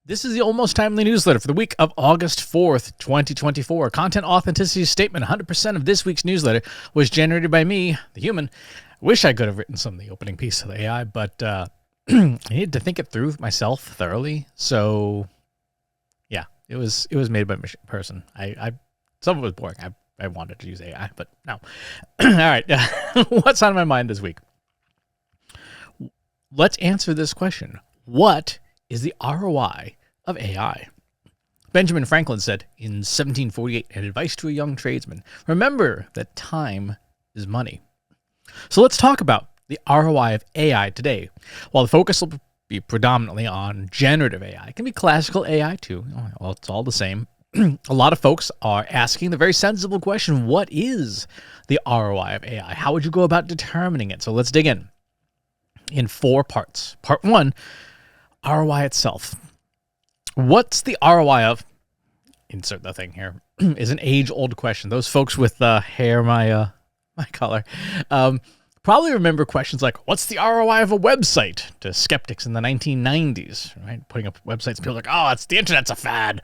This is the Almost Timely newsletter for the week of August 4th, 2024. Content authenticity statement. 100% of this week's newsletter was generated by me, the human. I wish I could have written some of the opening piece of the AI, but I needed to think it through myself thoroughly. So, yeah, it was made by a person. Some of it was boring. I wanted to use AI, but no. All right. What's on my mind this week? Let's answer this question. What is the ROI of AI? Benjamin Franklin said in 1748, in advice to a young tradesman, remember that time is money. So let's talk about the ROI of AI today. While the focus will be predominantly on generative AI, it can be classical AI too. Well, it's all the same. A lot of folks are asking the very sensible question, what is the ROI of AI? How would you go about determining it? So let's dig in 4 parts. Part 1, ROI itself. What's the ROI of, insert the thing here, is an age-old question. Those folks with hair my color probably remember questions like, what's the ROI of a website, to skeptics in the 1990s, right? Putting up websites, people are like, oh, the internet's a fad.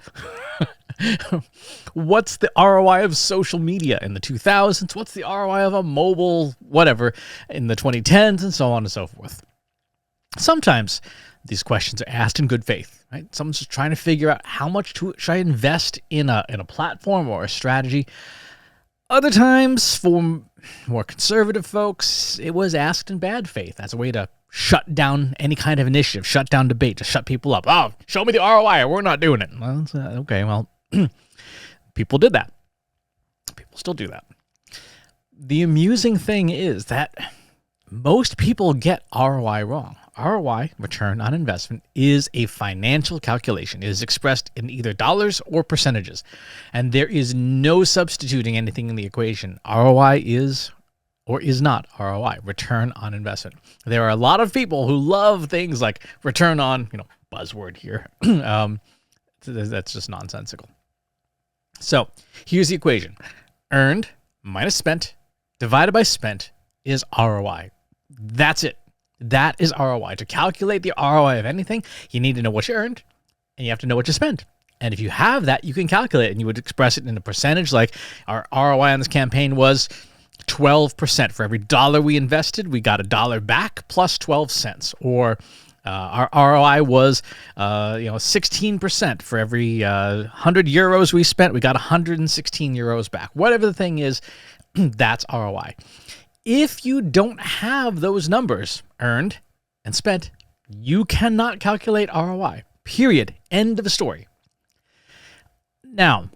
What's the ROI of social media in the 2000s? What's the ROI of a mobile whatever in the 2010s, and so on and so forth? Sometimes these questions are asked in good faith, right? Someone's just trying to figure out how much should I invest in a platform or a strategy. Other times, for more conservative folks, it was asked in bad faith as a way to shut down any kind of initiative, shut down debate, to shut people up. Oh, show me the ROI or we're not doing it. Well, okay, well, people did that. People still do that. The amusing thing is that most people get ROI wrong. ROI, return on investment, is a financial calculation. It is expressed in either dollars or percentages, and there is no substituting anything in the equation. ROI is or is not ROI, return on investment. There are a lot of people who love things like return on, buzzword here. That's just nonsensical. So here's the equation. Earned minus spent divided by spent is ROI. That's it. That is ROI. To calculate the ROI of anything, you need to know what you earned and you have to know what you spent. And if you have that, you can calculate it, and you would express it in a percentage, like our ROI on this campaign was 12%. For every dollar we invested, we got $1 back plus 12 cents. Or our ROI was 16%. For every 100 euros we spent, we got 116 euros back. Whatever the thing is, that's ROI. If you don't have those numbers, earned and spent, you cannot calculate ROI. Period. End of story. Now,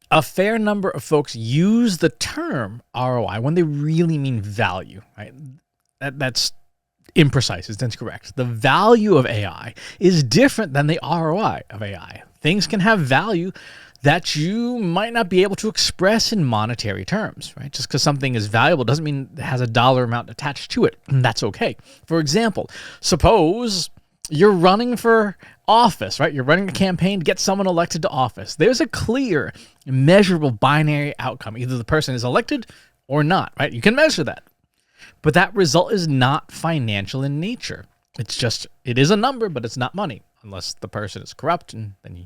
a fair number of folks use the term ROI when they really mean value, right? That's imprecise. It's incorrect. The value of AI is different than the ROI of AI. Things can have value that you might not be able to express in monetary terms, right? Just because something is valuable doesn't mean it has a dollar amount attached to it, and that's okay. For example, suppose you're running for office, right? You're running a campaign to get someone elected to office. There's a clear, measurable binary outcome. Either the person is elected or not, right? You can measure that. But that result is not financial in nature. It is a number, but it's not money, unless the person is corrupt, and then you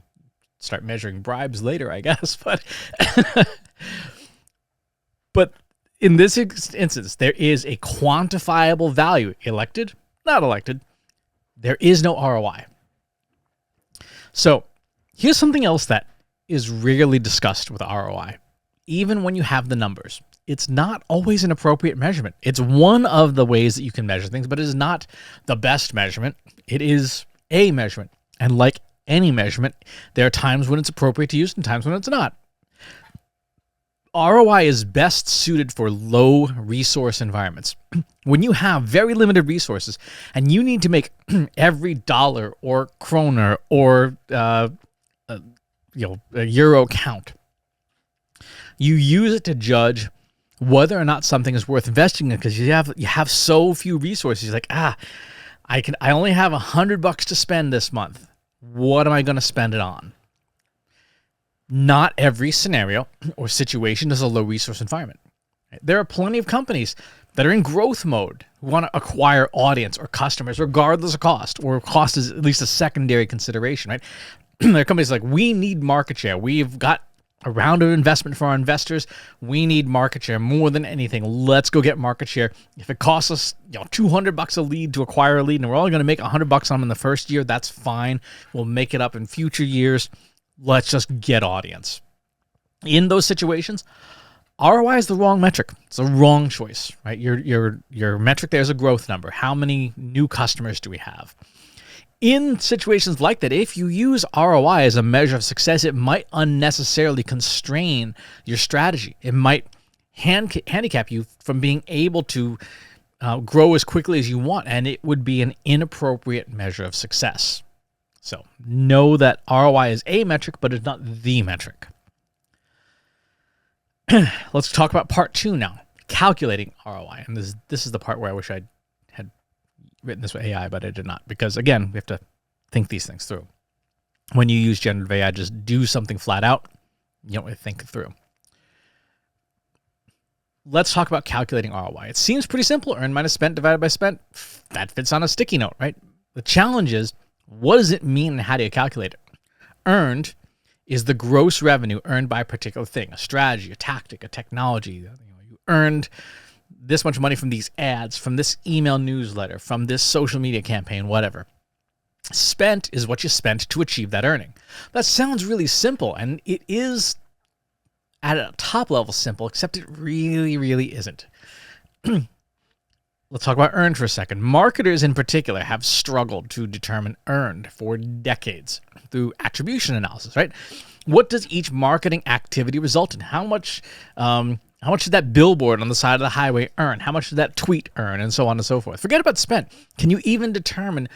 start measuring bribes later, I guess. But in this instance, there is a quantifiable value. Elected, not elected. There is no ROI. So here's something else that is rarely discussed with ROI. Even when you have the numbers, it's not always an appropriate measurement. It's one of the ways that you can measure things, but it is not the best measurement. It is a measurement. And like any measurement, there are times when it's appropriate to use and times when it's not. ROI is best suited for low resource environments. When you have very limited resources and you need to make every dollar or kroner or a euro count, you use it to judge whether or not something is worth investing in, because you have so few resources. You're like, I only have $100 to spend this month. What am I going to spend it on? Not every scenario or situation is a low resource environment. There are plenty of companies that are in growth mode, who want to acquire audience or customers regardless of cost, or cost is at least a secondary consideration, right? There are companies like, we need market share. We've got a round of investment for our investors. We need market share more than anything. Let's go get market share. If it costs us, $200 a lead to acquire a lead, and we're only going to make $100 on them in the first year, that's fine. We'll make it up in future years. Let's just get audience. In those situations, ROI is the wrong metric. It's a wrong choice, right? Your metric there is a growth number. How many new customers do we have? In situations like that, if you use ROI as a measure of success, it might unnecessarily constrain your strategy. It might handicap you from being able to grow as quickly as you want, and it would be an inappropriate measure of success. So know that ROI is a metric, but it's not the metric. Let's talk about part 2 now, calculating ROI. And this is the part where I wish I had written this with AI, but I did not. Because, again, we have to think these things through. When you use generative AI, just do something flat out. You don't really think it through. Let's talk about calculating ROI. It seems pretty simple. Earned minus spent divided by spent. That fits on a sticky note, right? The challenge is, what does it mean and how do you calculate it? Earned is the gross revenue earned by a particular thing, a strategy, a tactic, a technology. You earned this much money from these ads, from this email newsletter, from this social media campaign, whatever. Spent is what you spent to achieve that earning. That sounds really simple, and it is at a top level simple, except it really, really isn't. Let's talk about earned for a second. Marketers in particular have struggled to determine earned for decades through attribution analysis, right? What does each marketing activity result in? How much did that billboard on the side of the highway earn? How much did that tweet earn? And so on and so forth. Forget about spent. Can you even determine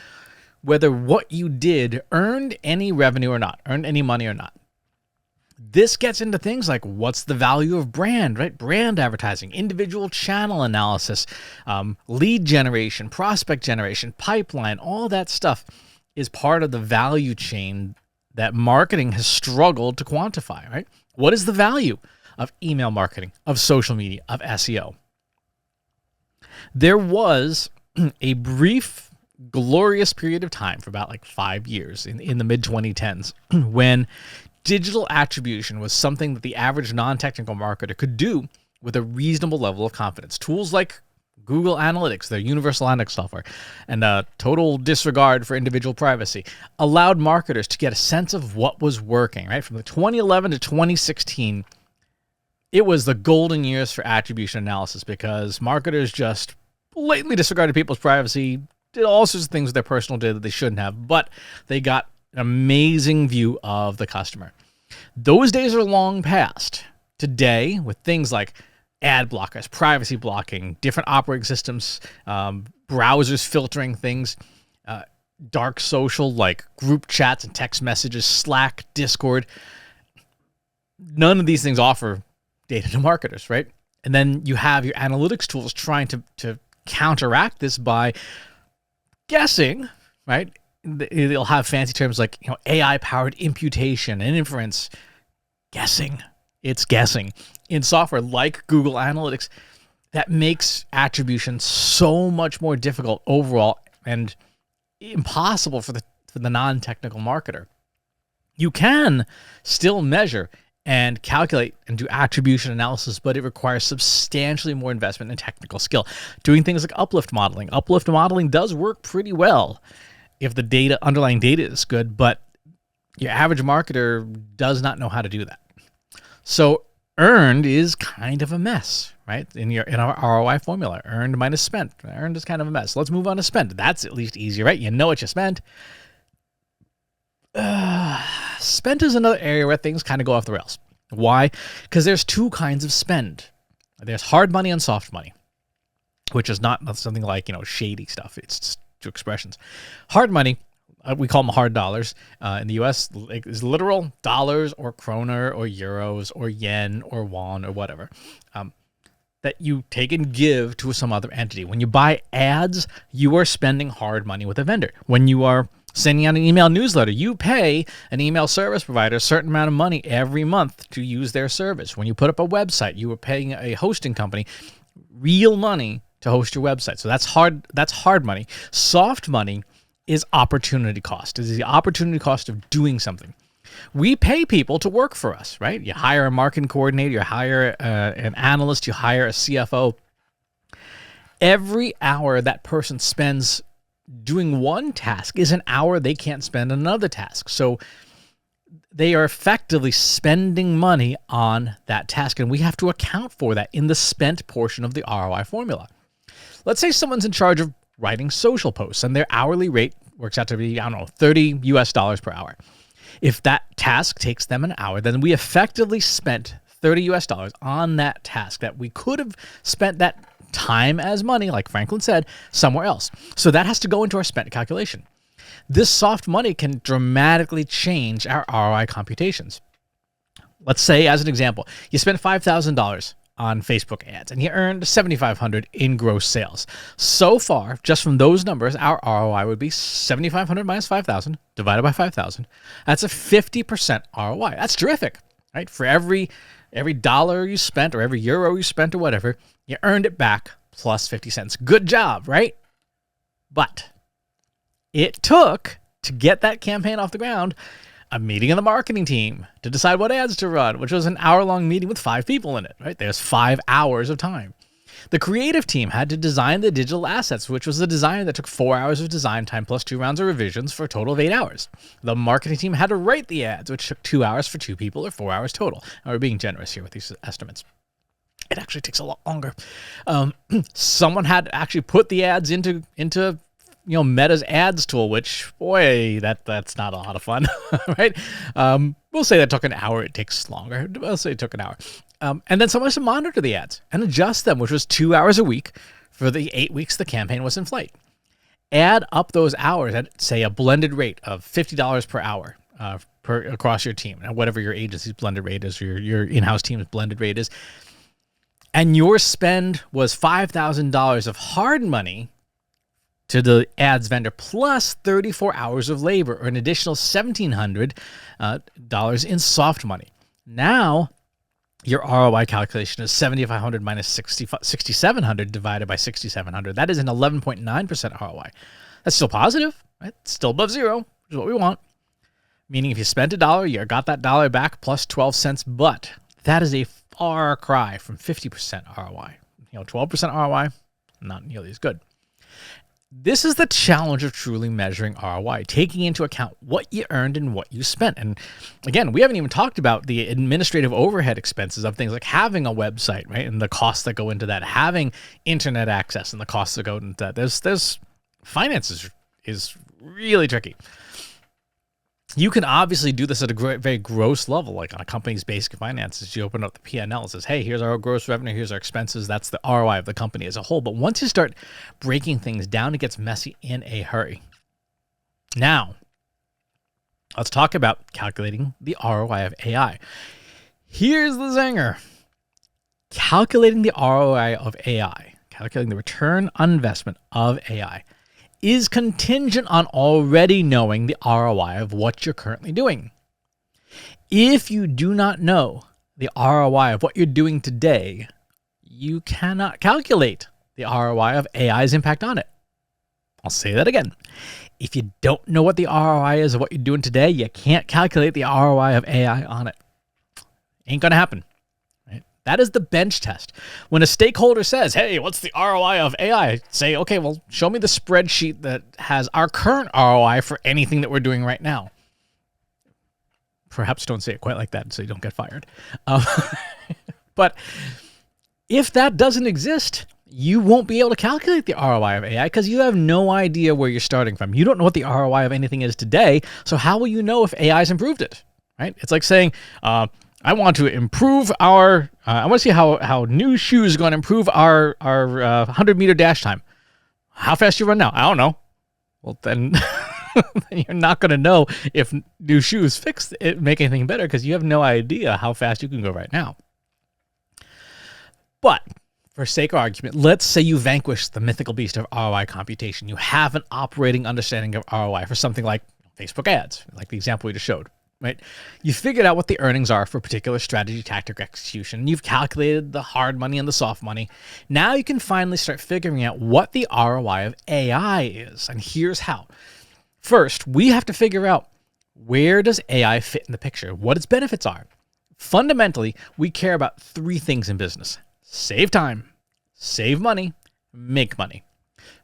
whether what you did earned any revenue or not, earned any money or not? This gets into things like, what's the value of brand, right? Brand advertising, individual channel analysis, lead generation, prospect generation, pipeline, all that stuff is part of the value chain that marketing has struggled to quantify, right? What is the value of email marketing, of social media, of SEO? There was a brief, glorious period of time for about 5 years in the mid-2010s when digital attribution was something that the average non-technical marketer could do with a reasonable level of confidence. Tools like Google Analytics, their universal analytics software, and total disregard for individual privacy allowed marketers to get a sense of what was working, right? From 2011 to 2016, it was the golden years for attribution analysis because marketers just blatantly disregarded people's privacy, did all sorts of things with their personal data that they shouldn't have, but they got an amazing view of the customer. Those days are long past. Today, with things like ad blockers, privacy blocking, different operating systems, browsers filtering things, dark social like group chats and text messages, Slack, Discord, none of these things offer data to marketers, right? And then you have your analytics tools trying to counteract this by guessing, right? They'll have fancy terms like AI-powered imputation and inference. Guessing. It's guessing. In software like Google Analytics, that makes attribution so much more difficult overall and impossible for the non-technical marketer. You can still measure and calculate and do attribution analysis, but it requires substantially more investment and technical skill. Doing things like uplift modeling. Uplift modeling does work pretty well if the underlying data is good, but your average marketer does not know how to do that. So earned is kind of a mess, right? In our ROI formula, earned minus spent. Earned is kind of a mess. Let's move on to spent. That's at least easier, right? You know what you spent. Spent is another area where things kind of go off the rails. Why? Because there's two kinds of spend. There's hard money and soft money, which is not something like shady stuff. It's just two expressions. Hard money, we call them hard dollars. In the U.S., is literal dollars or kroner or euros or yen or won or whatever that you take and give to some other entity. When you buy ads, you are spending hard money with a vendor. When you are sending out an email newsletter, you pay an email service provider a certain amount of money every month to use their service. When you put up a website, you are paying a hosting company real money to host your website. So that's hard. That's hard money. Soft money is opportunity cost. It is the opportunity cost of doing something. We pay people to work for us, right? You hire a marketing coordinator, you hire an analyst, you hire a CFO. Every hour that person spends doing one task is an hour they can't spend on another task. So they are effectively spending money on that task, and we have to account for that in the spent portion of the ROI formula. Let's say someone's in charge of writing social posts, and their hourly rate works out to be, I don't know, $30 US per hour. If that task takes them an hour, then we effectively spent $30 US on that task that we could have spent that time as money, like Franklin said, somewhere else. So that has to go into our spent calculation. This soft money can dramatically change our ROI computations. Let's say, as an example, you spent $5,000 on Facebook ads and you earned $7,500 in gross sales. So far, just from those numbers, our ROI would be $7,500 minus $5,000 divided by 5,000. That's a 50% ROI. That's terrific, right? For every dollar you spent or every euro you spent or whatever, you earned it back plus 50 cents. Good job, right? But it took, to get that campaign off the ground, a meeting of the marketing team to decide what ads to run, which was an hour-long meeting with 5 people in it, right? There's 5 hours of time. The creative team had to design the digital assets, which was a design that took 4 hours of design time plus 2 rounds of revisions for a total of 8 hours. The marketing team had to write the ads, which took 2 hours for 2 people or 4 hours total. Now, we're being generous here with these estimates. It actually takes a lot longer. Someone had to actually put the ads into Meta's ads tool, which, boy, that's not a lot of fun, right? We'll say that took an hour. It takes longer. We'll say it took an hour. And then someone has to monitor the ads and adjust them, which was 2 hours a week for the 8 weeks the campaign was in flight. Add up those hours at, say, a blended rate of $50 per hour across your team, whatever your agency's blended rate is, or your in-house team's blended rate is. And your spend was $5,000 of hard money to the ads vendor plus 34 hours of labor, or an additional $1,700 in soft money. Now, your ROI calculation is $7,500 minus $6,700 divided by $6,700. That is an 11.9% ROI. That's still positive, right? It's still above zero, which is what we want. Meaning if you spent $1, you got that dollar back plus 12 cents, but that is a far cry from 50% ROI. 12% ROI, not nearly as good. This is the challenge of truly measuring ROI, taking into account what you earned and what you spent. And again, we haven't even talked about the administrative overhead expenses of things like having a website, right? And the costs that go into that, having internet access and the costs that go into that. There's finances is really tricky. You can obviously do this at a very gross level, like on a company's basic finances. You open up the P&L and says, hey, here's our gross revenue, here's our expenses. That's the ROI of the company as a whole. But once you start breaking things down, it gets messy in a hurry. Now, let's talk about calculating the ROI of AI. Here's the zinger. Calculating the ROI of AI, calculating the return on investment of AI, is contingent on already knowing the ROI of what you're currently doing. If you do not know the ROI of what you're doing today, you cannot calculate the ROI of AI's impact on it. I'll say that again. If you don't know what the ROI is of what you're doing today, you can't calculate the ROI of AI on it. Ain't gonna happen. That is the bench test. When a stakeholder says, hey, what's the ROI of AI? Say, okay, well, show me the spreadsheet that has our current ROI for anything that we're doing right now. Perhaps don't say it quite like that so you don't get fired. But if that doesn't exist, you won't be able to calculate the ROI of AI because you have no idea where you're starting from. You don't know what the ROI of anything is today, so how will you know if AI's improved it, right? It's like saying, I want to improve our, I want to see how new shoes are going to improve our 100-meter dash time. How fast you run now? I don't know. Well, then you're not going to know if new shoes make anything better because you have no idea how fast you can go right now. But for sake of argument, let's say you vanquish the mythical beast of ROI computation. You have an operating understanding of ROI for something like Facebook ads, like the example we just showed. right? You figured out what the earnings are for a particular strategy, tactic, or execution. You've calculated the hard money and the soft money. Now you can finally start figuring out what the ROI of AI is. And here's how. First, we have to figure out, where does AI fit in the picture? What its benefits are. Fundamentally, we care about three things in business: save time, save money, make money.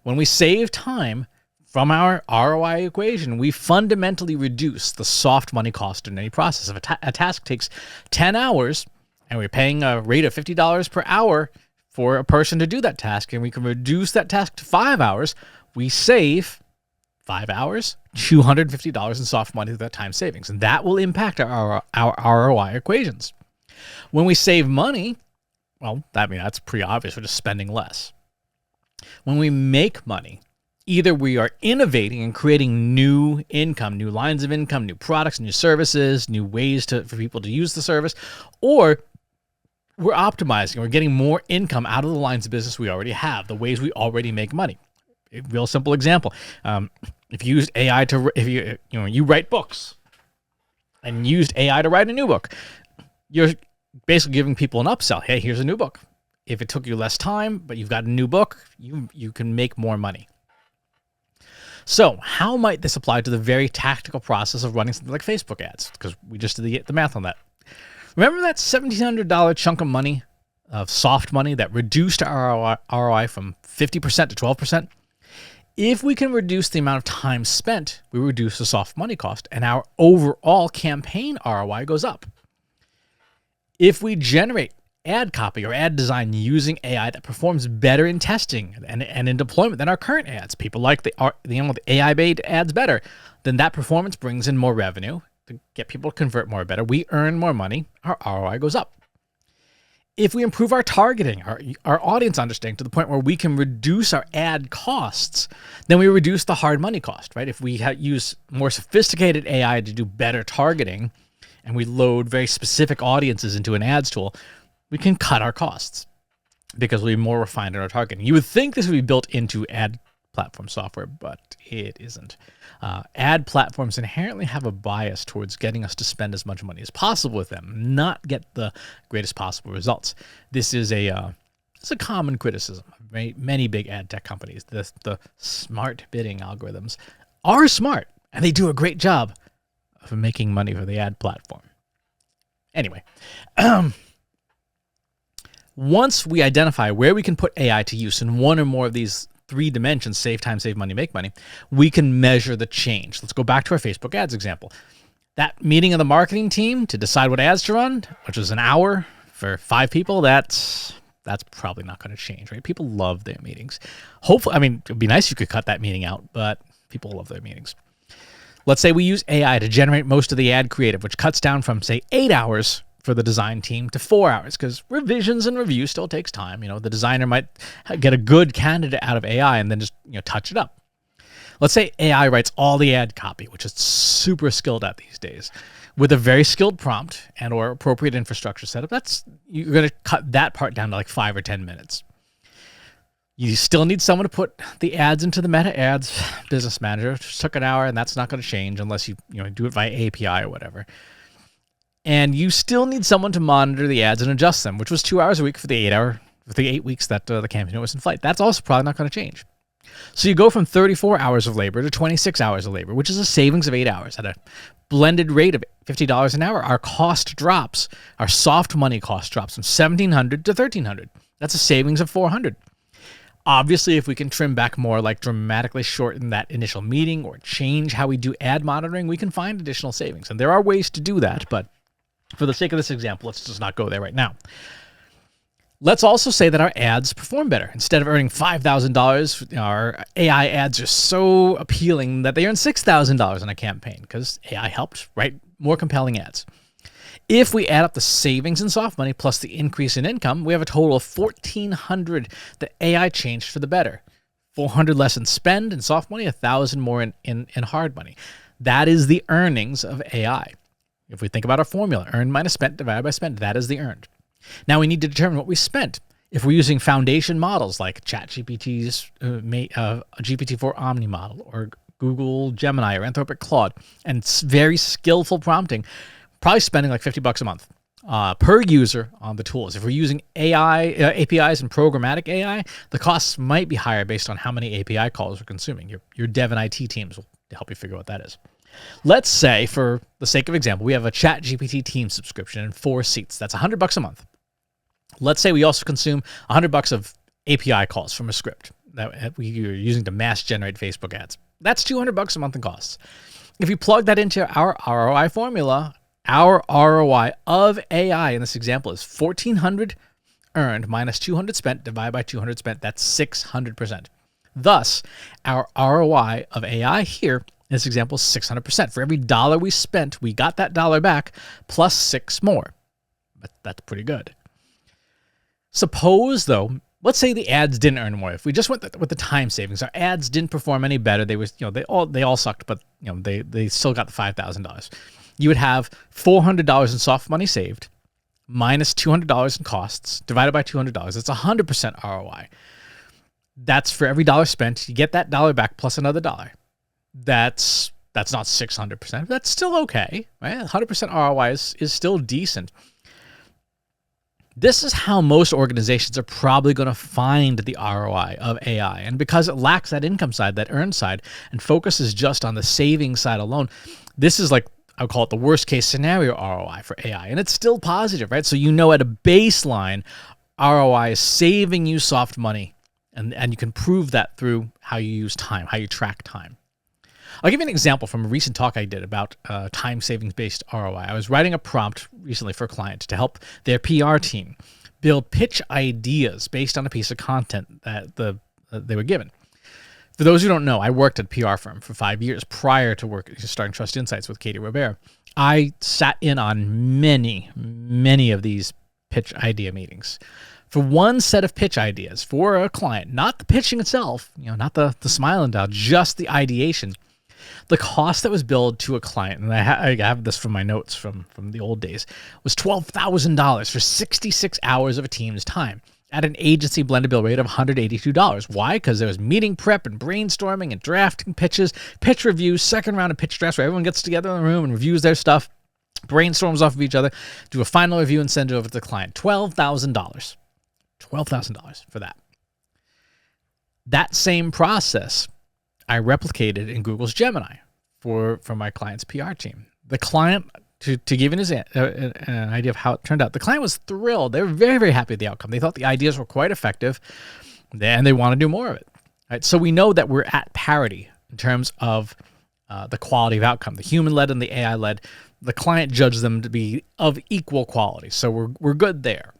When we save time from our ROI equation, we fundamentally reduce the soft money cost in any process. If a task takes 10 hours and we're paying a rate of $50 per hour for a person to do that task, and we can reduce that task to 5 hours, we save 5 hours, $250 in soft money through that time savings. And that will impact our ROI equations. When we save money, well, that's pretty obvious. We're just spending less. When we make money, either we are innovating and creating new income, new lines of income, new products, new services, new ways for people to use the service, or we're optimizing, we're getting more income out of the lines of business we already have, the ways we already make money. A real simple example. If you used AI you write books and used AI to write a new book, you're basically giving people an upsell. Hey, here's a new book. If it took you less time, but you've got a new book, you can make more money. So how might this apply to the very tactical process of running something like Facebook ads? Because we just did the math on that. Remember that $1,700 chunk of money, of soft money, that reduced our ROI from 50% to 12%? If we can reduce the amount of time spent, we reduce the soft money cost, and our overall campaign ROI goes up. If we generate ad copy or ad design using AI that performs better in testing and in deployment than our current ads, people like the AI-based ads better, then that performance brings in more revenue to get people to convert more better. We earn more money, our ROI goes up. If we improve our targeting, our audience understanding to the point where we can reduce our ad costs, then we reduce the hard money cost, right? If we use more sophisticated AI to do better targeting and we load very specific audiences into an ads tool, we can cut our costs because we're more refined in our targeting. You would think this would be built into ad platform software, but it isn't. Ad platforms inherently have a bias towards getting us to spend as much money as possible with them, not get the greatest possible results. This is a common criticism of many big ad tech companies. The smart bidding algorithms are smart, and they do a great job of making money for the ad platform. Anyway, once we identify where we can put AI to use in one or more of these three dimensions, save time, save money, make money, we can measure the change. Let's go back to our Facebook ads example. That meeting of the marketing team to decide what ads to run, which was an hour for 5 people, that's probably not going to change, right? People love their meetings. Hopefully, it'd be nice if you could cut that meeting out, but people love their meetings. Let's say we use AI to generate most of the ad creative, which cuts down from, say, 8 hours for the design team to 4 hours, because revisions and reviews still takes time. The designer might get a good candidate out of AI and then just touch it up. Let's say AI writes all the ad copy, which is super skilled at these days, with a very skilled prompt and or appropriate infrastructure setup. You're going to cut that part down to like 5 or 10 minutes. You still need someone to put the ads into the Meta Ads Business Manager, which took an hour, and that's not going to change unless you do it via API or whatever. And you still need someone to monitor the ads and adjust them, which was 2 hours a week for the 8 weeks that the campaign was in flight. That's also probably not going to change. So you go from 34 hours of labor to 26 hours of labor, which is a savings of 8 hours. At a blended rate of $50 an hour, our cost drops. Our soft money cost drops from $1,700 to $1,300. That's a savings of $400. Obviously, if we can trim back more, like dramatically shorten that initial meeting or change how we do ad monitoring, we can find additional savings. And there are ways to do that, but for the sake of this example, let's just not go there right now. Let's also say that our ads perform better. Instead of earning $5,000, our AI ads are so appealing that they earn $6,000 on a campaign because AI helped write more compelling ads. If we add up the savings in soft money plus the increase in income, we have a total of $1,400 that AI changed for the better. $400 less in spend in soft money, $1,000 more in hard money. That is the earnings of AI. If we think about our formula, earned minus spent divided by spent, that is the earned. Now we need to determine what we spent. If we're using foundation models like ChatGPT's GPT-4 Omni model or Google Gemini or Anthropic Claude, and very skillful prompting, probably spending like $50 a month per user on the tools. If we're using AI, APIs and programmatic AI, the costs might be higher based on how many API calls we're consuming. Your dev and IT teams will help you figure out what that is. Let's say, for the sake of example, we have a ChatGPT team subscription and 4 seats. That's $100 a month. Let's say we also consume $100 of API calls from a script that we are using to mass generate Facebook ads. That's $200 a month in costs. If you plug that into our ROI formula, our ROI of AI in this example is $1,400 earned minus $200 spent divided by $200 spent. That's 600%. Thus, our ROI of AI here in this example is 600%. For every dollar we spent, we got that dollar back plus 6 more. But that's pretty good. Suppose, though, let's say the ads didn't earn more. If we just went with the time savings, our ads didn't perform any better. They was, they all sucked, but they still got the $5,000. You would have $400 in soft money saved minus $200 in costs divided by $200. That's 100% ROI. That's for every dollar spent. You get that dollar back plus another dollar. That's not 600%. That's still okay, right? 100% ROI is still decent. This is how most organizations are probably going to find the ROI of AI. And because it lacks that income side, that earn side, and focuses just on the saving side alone, this is like, I would call it the worst case scenario ROI for AI. And it's still positive, right? So at a baseline, ROI is saving you soft money. And you can prove that through how you use time, how you track time. I'll give you an example from a recent talk I did about time savings-based ROI. I was writing a prompt recently for a client to help their PR team build pitch ideas based on a piece of content that they were given. For those who don't know, I worked at a PR firm for 5 years prior to starting Trust Insights with Katie Robert. I sat in on many of these pitch idea meetings. For one set of pitch ideas for a client, not the pitching itself, not the smile and dial, just the ideation, the cost that was billed to a client, and I have this from my notes from the old days, was $12,000 for 66 hours of a team's time at an agency blended bill rate of $182. Why? Because there was meeting prep and brainstorming and drafting pitches, pitch reviews, second round of pitch drafts where everyone gets together in the room and reviews their stuff, brainstorms off of each other, do a final review and send it over to the client. $12,000. $12,000 for that. That same process I replicated in Google's Gemini for my client's PR team. The client, to give an idea of how it turned out, the client was thrilled. They were very, very happy with the outcome. They thought the ideas were quite effective, and they want to do more of it. Right? So we know that we're at parity in terms of the quality of outcome. The human-led and the AI-led, the client judged them to be of equal quality. So we're good there.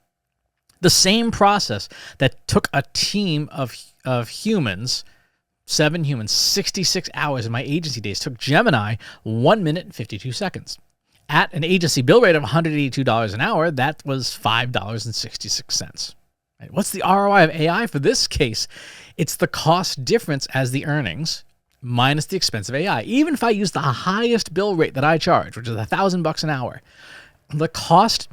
The same process that took a team of humans, 7 humans, 66 hours in my agency days, took Gemini 1 minute and 52 seconds. At an agency bill rate of $182 an hour, that was $5.66. Right? What's the ROI of AI for this case? It's the cost difference as the earnings minus the expense of AI. Even if I use the highest bill rate that I charge, which is $1,000 an hour, the cost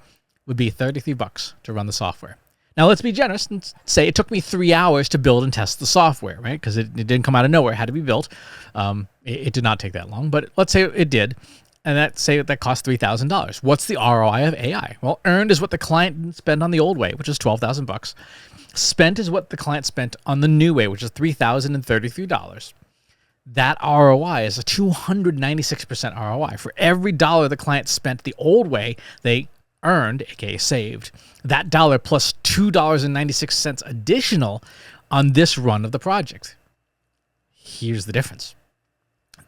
would be $33 to run the software. Now, let's be generous and say it took me 3 hours to build and test the software, right? Because it didn't come out of nowhere. It had to be built. It did not take that long, but let's say it did. And that cost $3,000. What's the ROI of AI? Well, earned is what the client didn't spend on the old way, which is $12,000. Spent is what the client spent on the new way, which is $3,033. That ROI is a 296% ROI. For every dollar the client spent the old way, they earned, aka saved, that dollar plus $2.96 additional on this run of the project. Here's the difference.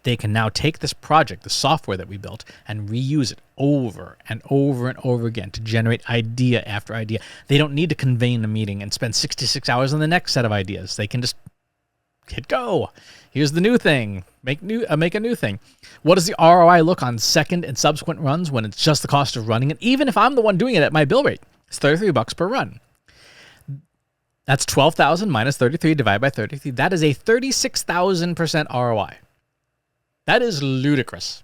They can now take this project, the software that we built, and reuse it over and over and over again to generate idea after idea. They don't need to convene a meeting and spend 66 hours on the next set of ideas. They can just hit go. Here's the new thing. Make a new thing. What does the ROI look on second and subsequent runs when it's just the cost of running it? Even if I'm the one doing it at my bill rate, it's $33 per run. That's 12,000 minus 33 divided by 33. That is a 36,000% ROI. That is ludicrous.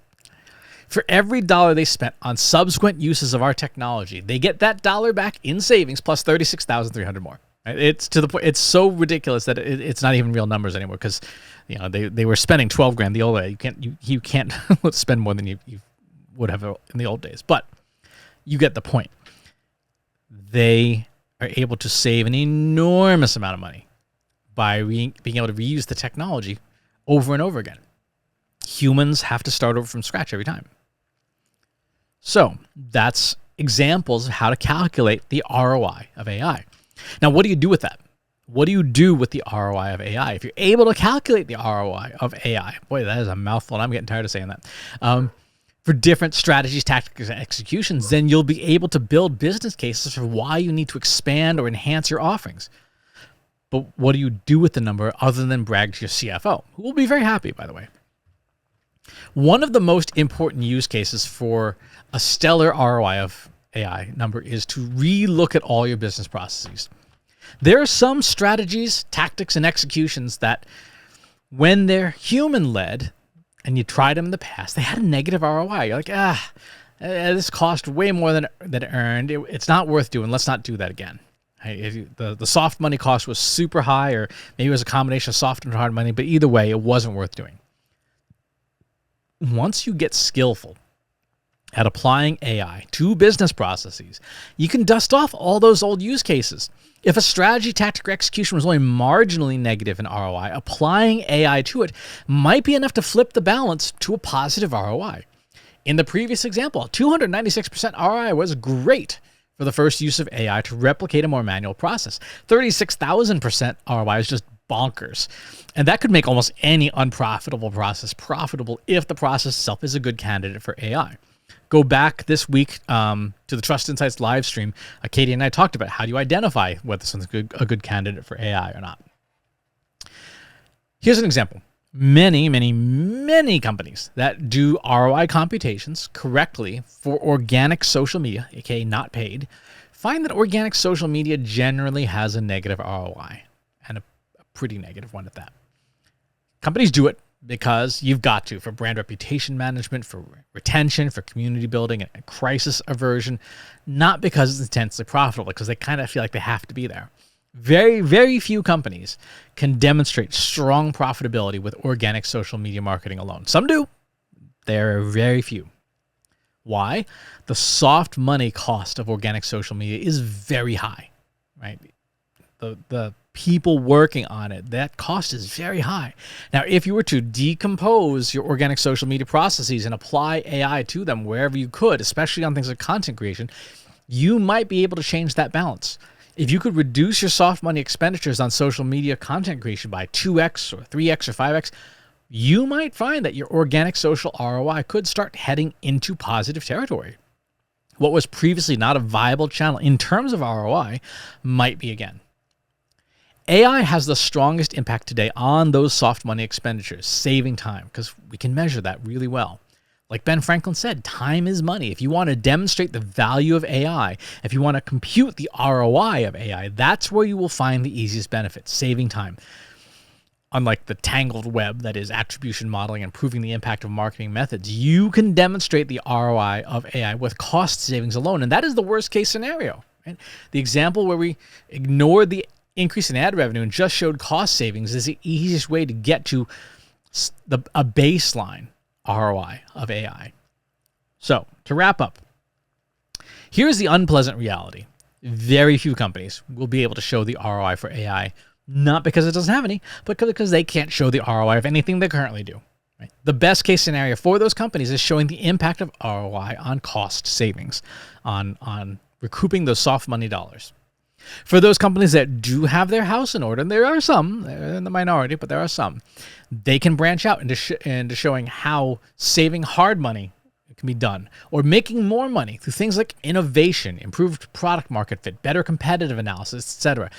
For every dollar they spent on subsequent uses of our technology, they get that dollar back in savings plus 36,300 more. Right? It's to the point. It's so ridiculous that it's not even real numbers anymore, because they were spending 12 grand the old way. You can't spend more than you would have in the old days. But you get the point. They are able to save an enormous amount of money by being able to reuse the technology over and over again. Humans have to start over from scratch every time. So that's examples of how to calculate the ROI of AI. Now, what do you do with that? What do you do with the ROI of AI? If you're able to calculate the ROI of AI, boy, that is a mouthful, and I'm getting tired of saying that. For different strategies, tactics, and executions, then you'll be able to build business cases for why you need to expand or enhance your offerings. But what do you do with the number other than brag to your CFO, who will be very happy, by the way? One of the most important use cases for a stellar ROI of AI number is to re-look at all your business processes. There are some strategies, tactics, and executions that, when they're human-led, and you tried them in the past, they had a negative ROI. You're like, this cost way more than it earned. It's not worth doing. Let's not do that again. The soft money cost was super high, or maybe it was a combination of soft and hard money, but either way, it wasn't worth doing. Once you get skillful at applying AI to business processes, you can dust off all those old use cases. If a strategy, tactic, or execution was only marginally negative in ROI, applying AI to it might be enough to flip the balance to a positive ROI. In the previous example, 296% ROI was great for the first use of AI to replicate a more manual process. 36,000% ROI is just bonkers. And that could make almost any unprofitable process profitable if the process itself is a good candidate for AI. Go back this week to the Trust Insights live stream. Katie and I talked about how do you identify whether something's a good candidate for AI or not. Here's an example. Many companies that do ROI computations correctly for organic social media, aka not paid, find that organic social media generally has a negative ROI, and a pretty negative one at that. Companies do it because you've got to, for brand reputation management, for retention, for community building, and crisis aversion, not because it's intensely profitable, because they kind of feel like they have to be there. Very, very few companies can demonstrate strong profitability with organic social media marketing alone. Some do. There are very few. Why? The soft money cost of organic social media is very high, right? The people working on it, that cost is very high. Now, if you were to decompose your organic social media processes and apply AI to them wherever you could, especially on things like content creation, you might be able to change that balance. If you could reduce your soft money expenditures on social media content creation by 2x or 3x or 5x, you might find that your organic social ROI could start heading into positive territory. What was previously not a viable channel in terms of ROI might be again. AI has the strongest impact today on those soft money expenditures, saving time, because we can measure that really well. Like Ben Franklin said, time is money. If you want to demonstrate the value of AI, if you want to compute the ROI of AI, that's where you will find the easiest benefit, saving time. Unlike the tangled web that is attribution modeling and proving the impact of marketing methods, you can demonstrate the ROI of AI with cost savings alone, and that is the worst case scenario. Right? The example where we ignored the increase in ad revenue and just showed cost savings is the easiest way to get to a baseline ROI of AI. So, to wrap up, here's the unpleasant reality. Very few companies will be able to show the ROI for AI, not because it doesn't have any, but because they can't show the ROI of anything they currently do. Right? The best case scenario for those companies is showing the impact of ROI on cost savings, on recouping those soft money dollars. For those companies that do have their house in order, and there are some, they're in the minority, but there are some, they can branch out into showing how saving hard money can be done, or making more money through things like innovation, improved product market fit, better competitive analysis, etc.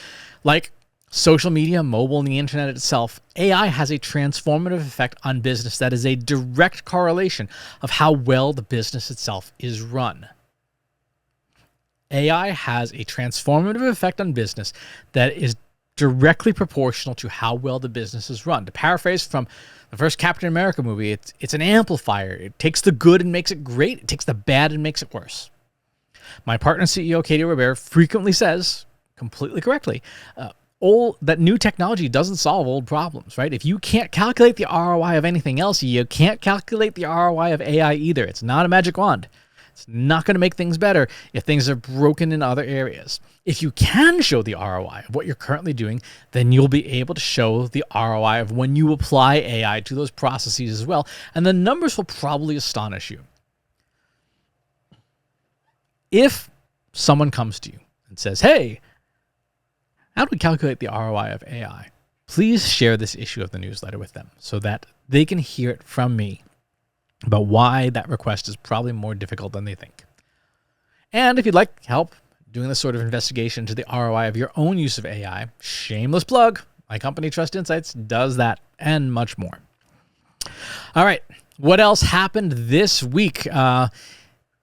Like social media, mobile, and the internet itself, AI has a transformative effect on business that is a direct correlation of how well the business itself is run. AI has a transformative effect on business that is directly proportional to how well the business is run. To paraphrase from the first Captain America movie, it's an amplifier. It takes the good and makes it great. It takes the bad and makes it worse. My partner CEO, Katie Robert, frequently says, completely correctly. That new technology doesn't solve old problems, right? If you can't calculate the ROI of anything else, you can't calculate the ROI of AI either. It's not a magic wand. It's not going to make things better if things are broken in other areas. If you can show the ROI of what you're currently doing, then you'll be able to show the ROI of when you apply AI to those processes as well. And the numbers will probably astonish you. If someone comes to you and says, hey, how do we calculate the ROI of AI? Please share this issue of the newsletter with them so that they can hear it from me about why that request is probably more difficult than they think. And if you'd like help doing this sort of investigation into the ROI of your own use of AI, shameless plug, my company Trust Insights does that and much more. All right, what else happened this week?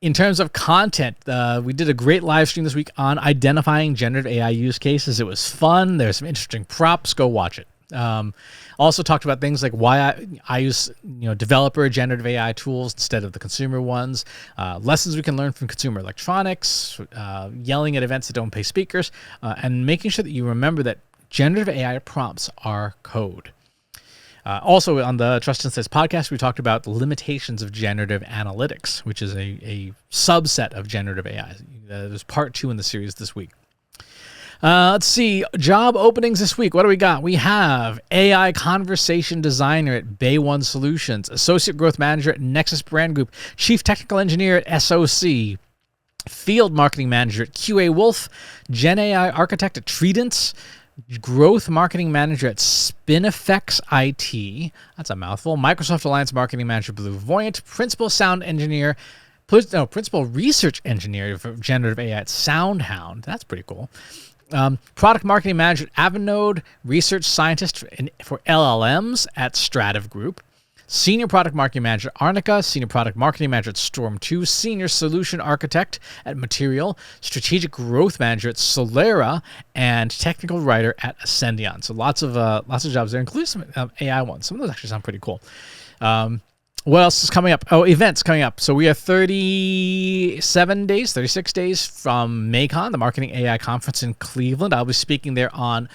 In terms of content, we did a great live stream this week on identifying generative AI use cases. It was fun. There's some interesting props. Go watch it. Also talked about things like why I use developer generative AI tools instead of the consumer ones, lessons we can learn from consumer electronics, yelling at events that don't pay speakers, and making sure that you remember that generative AI prompts are code. Also, on the Trust Insights podcast, we talked about the limitations of generative analytics, which is a subset of generative AI. There's part 2 in the series this week. Let's see. Job openings this week. What do we got? We have AI Conversation Designer at Bay One Solutions, Associate Growth Manager at Nexus Brand Group, Chief Technical Engineer at SOC, Field Marketing Manager at QA Wolf, Gen AI Architect at Tredence, Growth Marketing Manager at SpinFX IT. That's a mouthful. Microsoft Alliance Marketing Manager, Blue Voyant. Principal Research Engineer for Generative AI at SoundHound. That's pretty cool. Product Marketing Manager at Avanode. Research Scientist for LLMs at Strativ Group. Senior Product Marketing Manager at Arnica, Senior Product Marketing Manager at Storm2, Senior Solution Architect at Material, Strategic Growth Manager at Solera, and Technical Writer at Ascendion. So lots of jobs there, including some AI ones. Some of those actually sound pretty cool. What else is coming up? Oh, events coming up. So we are 36 days from MACON, the Marketing AI Conference in Cleveland. I'll be speaking there on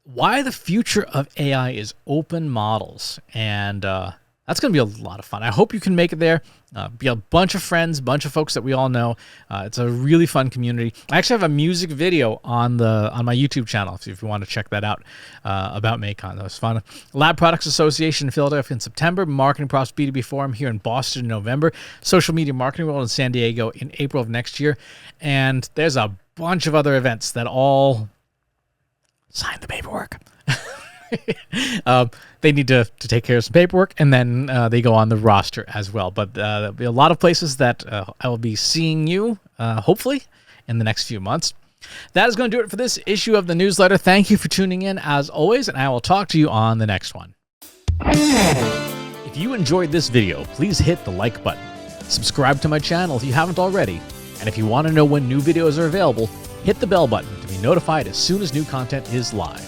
why the future of AI is open models. And that's going to be a lot of fun. I hope you can make it there. Be a bunch of friends, bunch of folks that we all know. It's a really fun community. I actually have a music video on my YouTube channel if you want to check that out about MACON. That was fun. Lab Products Association in Philadelphia in September. Marketing Props B2B Forum here in Boston in November. Social Media Marketing World in San Diego in April of next year. And there's a bunch of other events that all sign the paperwork. They need to take care of some paperwork, and then they go on the roster as well. But there'll be a lot of places that I will be seeing you, hopefully, in the next few months. That is going to do it for this issue of the newsletter. Thank you for tuning in, as always, and I will talk to you on the next one. If you enjoyed this video, please hit the like button. Subscribe to my channel if you haven't already. And if you want to know when new videos are available, hit the bell button to be notified as soon as new content is live.